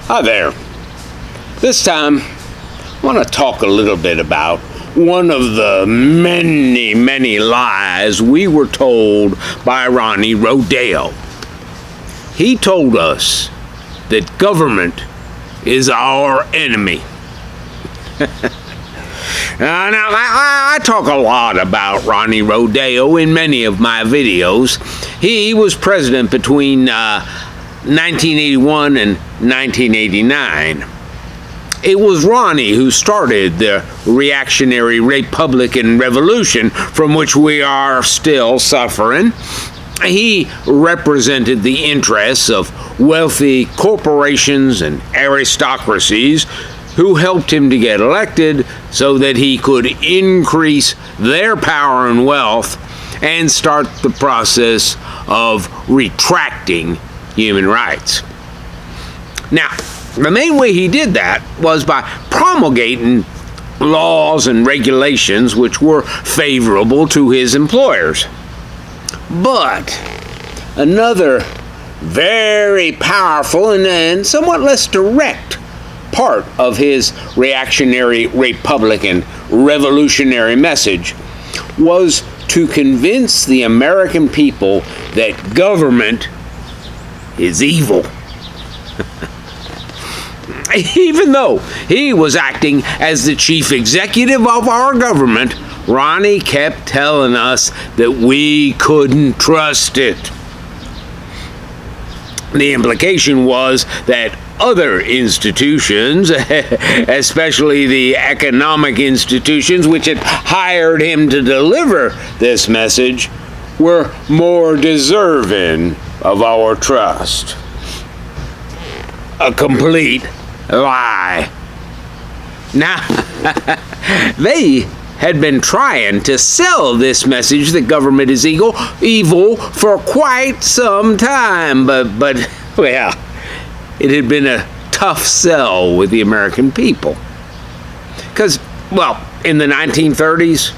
Hi there. This time, I want to talk a little bit about one of the many lies we were told by Ronnie Rodeo. He told us that government is our enemy. Now, I talk a lot about Ronnie Rodeo in many of my videos. He was president between 1981 and 1989. It was Ronnie who started the reactionary Republican revolution from which we are still suffering. He represented the interests of wealthy corporations and aristocracies who helped him to get elected so that he could increase their power and wealth and start the process of retracting human rights. Now, the main way he did that was by promulgating laws and regulations which were favorable to his employers. But another very powerful and somewhat less direct part of his reactionary Republican revolutionary message was to convince the American people that government is evil. Even though he was acting as the chief executive of our government, Ronnie kept telling us that we couldn't trust it. The implication was that other institutions, especially the economic institutions which had hired him to deliver this message, were more deserving of our trust. A complete lie. Now, they had been trying to sell this message that government is evil for quite some time, but well, it had been a tough sell with the American people. Because, well, in the 1930s,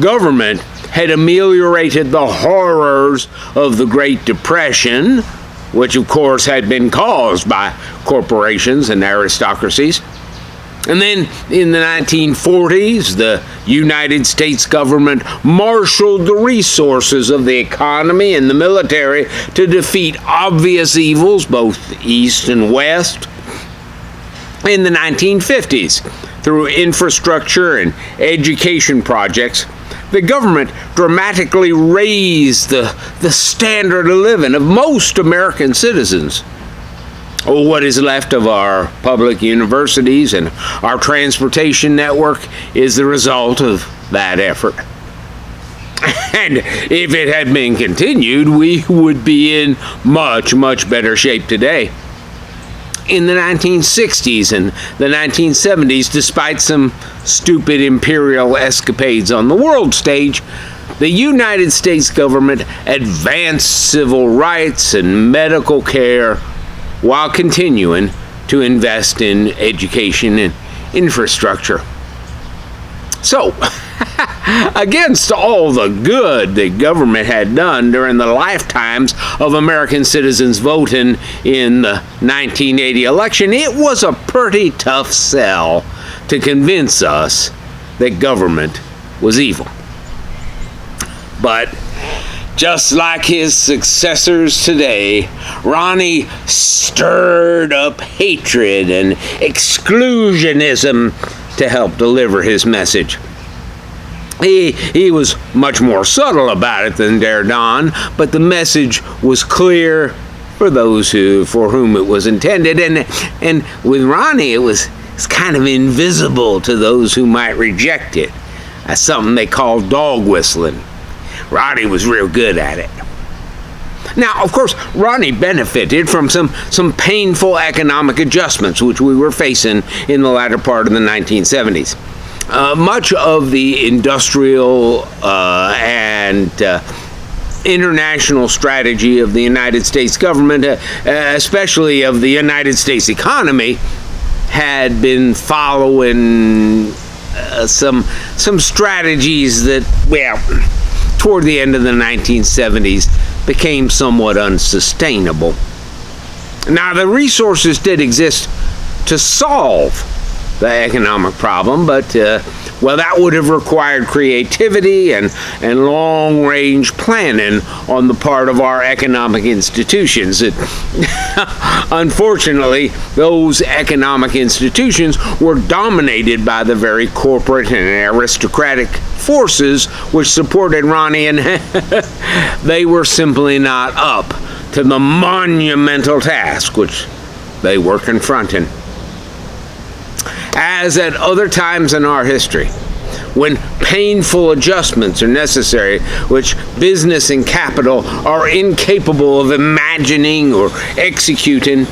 government had ameliorated the horrors of the Great Depression, which of course had been caused by corporations and aristocracies. And then in the 1940s, the United States government marshaled the resources of the economy and the military to defeat obvious evils, both East and West. In the 1950s, through infrastructure and education projects, the government dramatically raised the standard of living of most American citizens. What is left of our public universities and our transportation network is the result of that effort. And if it had been continued, we would be in much better shape today. In the 1960s and the 1970s, despite some stupid imperial escapades on the world stage, the United States government advanced civil rights and medical care while continuing to invest in education and infrastructure. So, against all the good that government had done during the lifetimes of American citizens voting in the 1980 election, it was a pretty tough sell to convince us that government was evil. But just like his successors today, Ronnie stirred up hatred and exclusionism to help deliver his message. He was much more subtle about it than Der Don, but the message was clear for those for whom it was intended, and with Ronnie it was kind of invisible to those who might reject it. That's something they call dog whistling. Ronnie was real good at it. Now, of course, Ronnie benefited from some painful economic adjustments which we were facing in the latter part of the 1970s. Much of the industrial and international strategy of the United States government, especially of the United States economy, had been following some strategies that, well, toward the end of the 1970s became somewhat unsustainable. Now, the resources did exist to solve the economic problem, but, that would have required creativity and long-range planning on the part of our economic institutions. Unfortunately, those economic institutions were dominated by the very corporate and aristocratic forces which supported Ronnie, and they were simply not up to the monumental task which they were confronting. As at other times in our history, when painful adjustments are necessary, which business and capital are incapable of imagining or executing,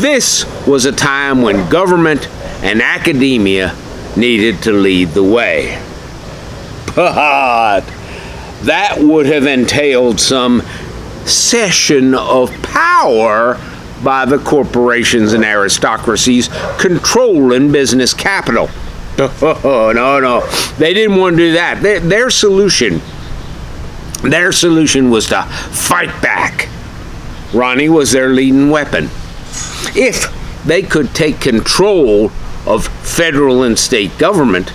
this was a time when government and academia needed to lead the way. But that would have entailed some cession of power by the corporations and aristocracies controlling business capital. Oh, no. They didn't want to do that. Their solution was to fight back. Ronnie was their leading weapon. If they could take control of federal and state government,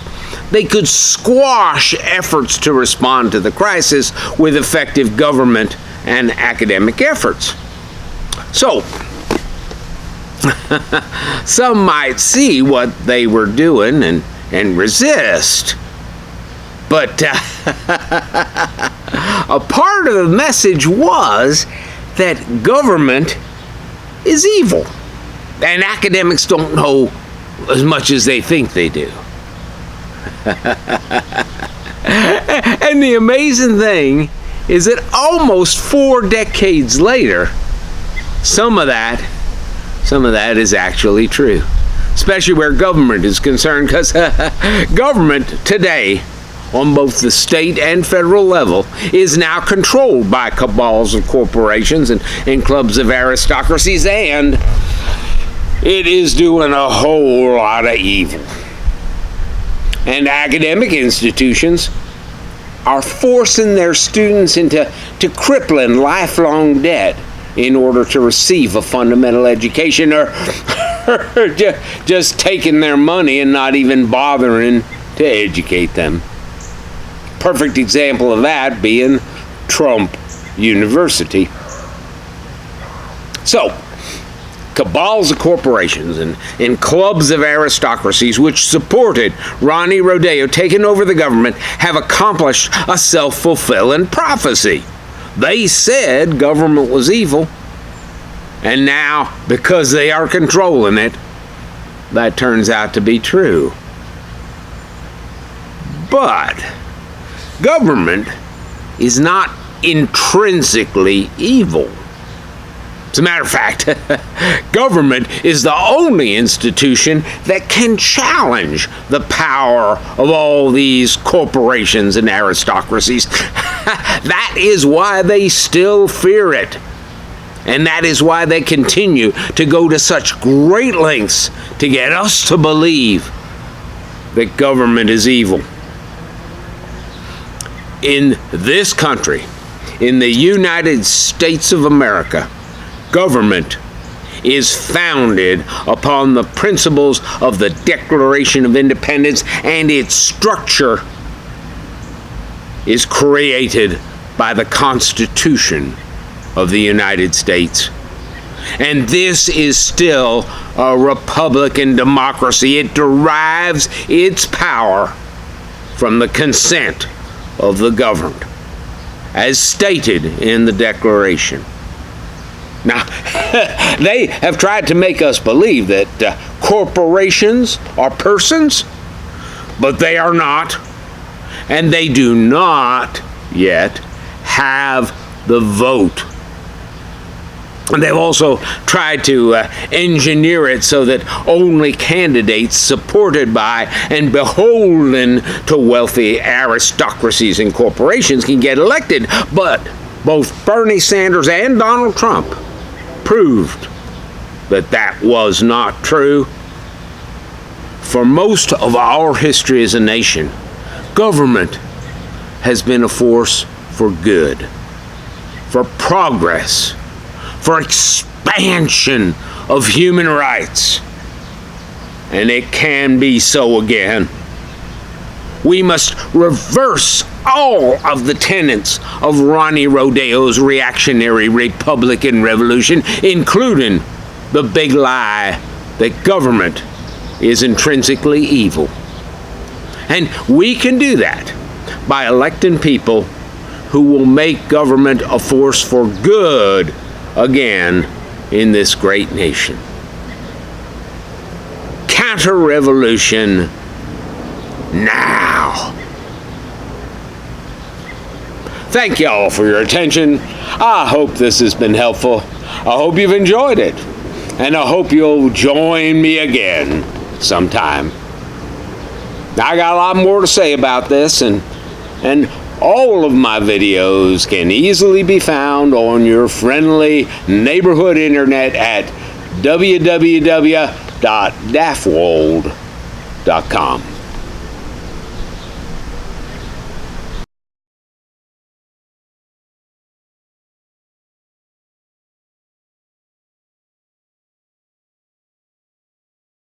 they could squash efforts to respond to the crisis with effective government and academic efforts. So, some might see what they were doing and resist. But a part of the message was that government is evil, and academics don't know as much as they think they do. And the amazing thing is that almost 4 decades later, some of that is actually true, especially where government is concerned, because government today, on both the state and federal level, is now controlled by cabals of corporations and clubs of aristocracies, and it is doing a whole lot of evil. And academic institutions are forcing their students into crippling lifelong debt in order to receive a fundamental education, or just taking their money and not even bothering to educate them. Perfect example of that being Trump University. So, cabals of corporations and clubs of aristocracies which supported Ronnie Rodeo taking over the government have accomplished a self-fulfilling prophecy. They said government was evil, and now, because they are controlling it, that turns out to be true. But government is not intrinsically evil. As a matter of fact, government is the only institution that can challenge the power of all these corporations and aristocracies. That is why they still fear it. And that is why they continue to go to such great lengths to get us to believe that government is evil. In this country, in the United States of America, government is founded upon the principles of the Declaration of Independence, and its structure is created by the Constitution of the United States. And this is still a Republican democracy. It derives its power from the consent of the governed, as stated in the Declaration. Now, they have tried to make us believe that corporations are persons, but they are not, and they do not yet have the vote. And they've also tried to engineer it so that only candidates supported by and beholden to wealthy aristocracies and corporations can get elected. But both Bernie Sanders and Donald Trump proved that that was not true. For most of our history as a nation, government has been a force for good, for progress, for expansion of human rights. And it can be so again. We must reverse all of the tenets of Ronnie Rodeo's reactionary Republican revolution, including the big lie that government is intrinsically evil. And we can do that by electing people who will make government a force for good again in this great nation. Counter-revolution now. Thank you all for your attention. I hope this has been helpful. I hope you've enjoyed it. And I hope you'll join me again sometime. I got a lot more to say about this, and all of my videos can easily be found on your friendly neighborhood internet at www.daffwold.com.